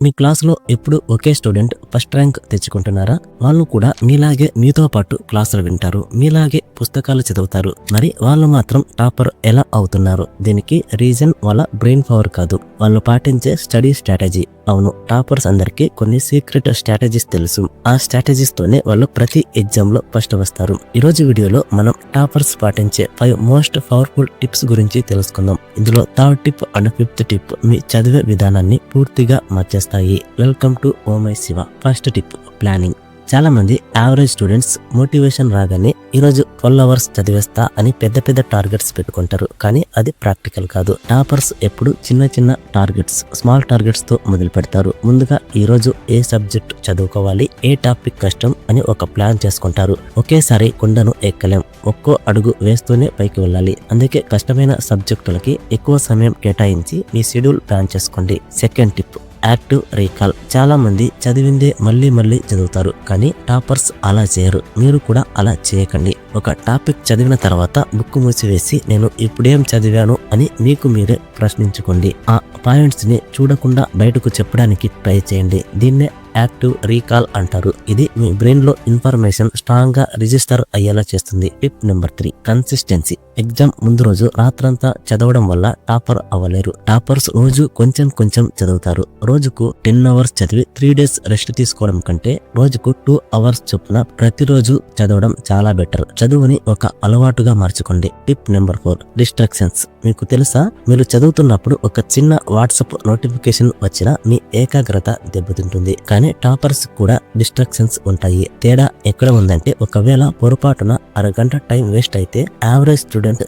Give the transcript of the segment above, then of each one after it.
మీ క్లాసులో ఎప్పుడు ఒకే student first rank తెచ్చుకుంటున్నారా? వాళ్ళు కూడా మీలాగే మీతో పాటు క్లాసులు వింటారు, మీలాగే పుస్తకాలు చదువుతారు. మరి వాళ్ళు మాత్రం టాపర్ ఎలా అవుతున్నారు? దీనికి రీజన్ వాళ్ళ బ్రెయిన్ పవర్ కాదు, వాళ్ళు పాటించే స్టడీ స్ట్రాటజీ. అవును, టాపర్స్ అందరికీ కొన్ని సీక్రెట్ స్ట్రాటజీస్ తెలుసు. ఆ స్ట్రాటజీస్ తోనే వాళ్ళు ప్రతి ఎగ్జామ్ లో ఫస్ట్ వస్తారు. ఈ రోజు వీడియోలో మనం టాపర్స్ పాటించే 5 మోస్ట్ పవర్ఫుల్ టిప్స్ గురించి తెలుసుకుందాం. ఇందులో third tip and fifth tip మీ చదివే విధానాన్ని పూర్తిగా మార్చేస్తాయి. Welcome to oh my Shiva. First tip, planning. చాలా మంది యావరేజ్ స్టూడెంట్స్ మోటివేషన్ రాగానే ఈరోజు 12 అవర్స్ చదివేస్తా అని పెద్ద పెద్ద టార్గెట్స్ పెట్టుకుంటారు, కానీ అది ప్రాక్టికల్ కాదు. టాపర్స్ ఎప్పుడు చిన్న చిన్న టార్గెట్స్, స్మాల్ టార్గెట్స్ తో మొదలు పెడతారు. ముందుగా ఈ రోజు ఏ సబ్జెక్ట్ చదువుకోవాలి, ఏ టాపిక్ కష్టం అని ఒక ప్లాన్ చేసుకుంటారు. ఒకేసారి కొండను ఎక్కలేం, ఒక్కో అడుగు వేస్తూనే పైకి వెళ్ళాలి. అందుకే కష్టమైన సబ్జెక్టులకి ఎక్కువ సమయం కేటాయించి మీ షెడ్యూల్ ప్లాన్ చేసుకోండి. Second tip, active recall. చాలా మంది చదివిందే మళ్ళీ మళ్ళీ చదువుతారు, కానీ టాపర్స్ అలా చేయరు. మీరు కూడా అలా చేయకండి. ఒక టాపిక్ చదివిన తర్వాత బుక్ మూసివేసి నేను ఇప్పుడేం చదివాను అని మీకు మీరే ప్రశ్నించుకోండి. ఆ పాయింట్స్ ని చూడకుండా బయటకు చెప్పడానికి ట్రై చేయండి. దీన్నే యాక్టివ్ రీకాల్ అంటారు. ఇది మీ బ్రెయిన్ లో ఇన్ఫర్మేషన్ స్ట్రాంగ్ గా రిజిస్టర్ అయ్యేలా చేస్తుంది. Tip number 3, consistency. ఎగ్జామ్ ముందు రోజు రాత్రంతా చదవడం వల్ల టాపర్ అవ్వలేరు. టాపర్స్ రోజు కొంచెం కొంచెం చదువుతారు. రోజుకు 10 అవర్స్ చదివి 3 డేస్ రెస్ట్ తీసుకోవడం కంటే రోజుకు 2 అవర్స్ చొప్పున ప్రతిరోజు చదవడం చాలా బెటర్. చదువుని ఒక అలవాటుగా మార్చుకోండి. Tip number 4, distractions. మీకు తెలుసా, మీరు చదువుతున్నప్పుడు ఒక చిన్న వాట్సాప్ నోటిఫికేషన్ వచ్చినా మీ ఏకాగ్రత దెబ్బతింటుంది. కానీ టాపర్స్ కూడా డిస్ట్రాక్షన్స్ ఉంటాయి. తేడా ఎక్కడ ఉందంటే, ఒకవేళ పొరపాటున అరగంట టైం వేస్ట్ అయితే యావరేజ్ స్టూడెంట్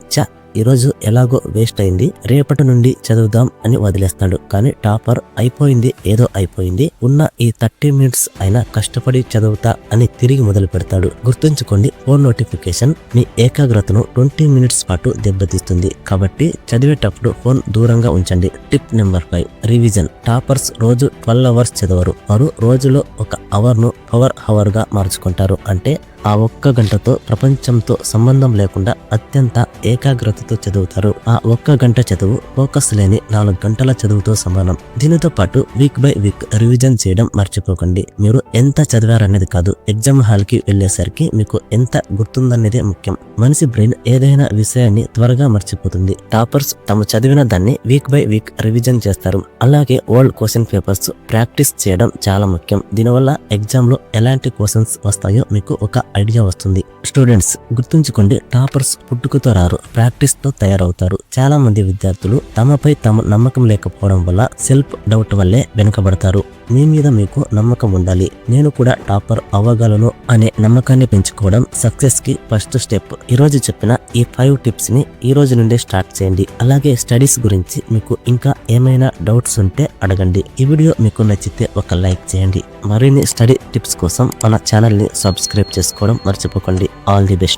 ఈరోజు ఎలాగో వేస్ట్ అయింది, రేపటి నుండి చదువుదాం అని వదిలేస్తాడు. కానీ టాపర్ అయిపోయింది ఏదో అయిపోయింది, ఉన్న ఈ 30 మినిట్స్ అయినా కష్టపడి చదువుతా అని తిరిగి మొదలు పెడతాడు. గుర్తుంచుకోండి, ఫోన్ నోటిఫికేషన్ మీ ఏకాగ్రతను 20 మినిట్స్ పాటు దెబ్బతీస్తుంది. కాబట్టి చదివేటప్పుడు ఫోన్ దూరంగా ఉంచండి. Tip number 5, revision. టాపర్స్ రోజు 12 అవర్స్ చదవరు. వారు రోజులో ఒక అవర్ ను అవర్ గా మార్చుకుంటారు. అంటే ఆ ఒక్క గంటతో ప్రపంచంతో సంబంధం లేకుండా అత్యంత ఏకాగ్రతతో చదువుతారు. ఆ ఒక్క గంట చదువు ఫోకస్ లేని 4 గంటల చదువుతో సమానం. దీనితో పాటు వీక్ బై వీక్ రివిజన్ చేయడం మర్చిపోకండి. మీరు ఎంత చదివారనేది కాదు, ఎగ్జామ్ హాల్ కి వెళ్లేసరికి మీకు ఎంత గుర్తుందనేదే ముఖ్యం. మనిషి బ్రెయిన్ ఏదైనా విషయాన్ని త్వరగా మర్చిపోతుంది. టాపర్స్ తాము చదివిన దాన్ని వీక్ బై వీక్ రివిజన్ చేస్తారు. అలాగే ఓల్డ్ క్వశ్చన్ పేపర్స్ ప్రాక్టీస్ చేయడం చాలా ముఖ్యం. దీనివల్ల ఎగ్జామ్ లో ఎలాంటి క్వశ్చన్స్ వస్తాయో మీకు ఒక ఐడియా వస్తుంది. స్టూడెంట్స్ గుర్తుంచుకోండి, టాపర్స్ పుట్టుకతో రారు, ప్రాక్టీస్ తో తయారవుతారు. చాలా మంది విద్యార్థులు తమపై తమ నమ్మకం లేకపోవడం వల్ల సెల్ఫ్ డౌట్ వల్లే వెనుకబడతారు. మీ మీద మీకు నమ్మకం ఉండాలి. నేను కూడా టాపర్ అవ్వగలను అనే నమ్మకాన్ని పెంచుకోవడం సక్సెస్ కి ఫస్ట్ స్టెప్. ఈ రోజు చెప్పిన ఈ 5 టిప్స్ ని ఈ రోజు నుండే స్టార్ట్ చేయండి. అలాగే స్టడీస్ గురించి మీకు ఇంకా ఏమైనా డౌట్స్ ఉంటే అడగండి. ఈ వీడియో మీకు నచ్చితే ఒక లైక్ చేయండి. మరిన్ని స్టడీ టిప్స్ కోసం మన ఛానల్ ని సబ్స్క్రైబ్ చేసుకోవడం మర్చిపోకండి. All the best.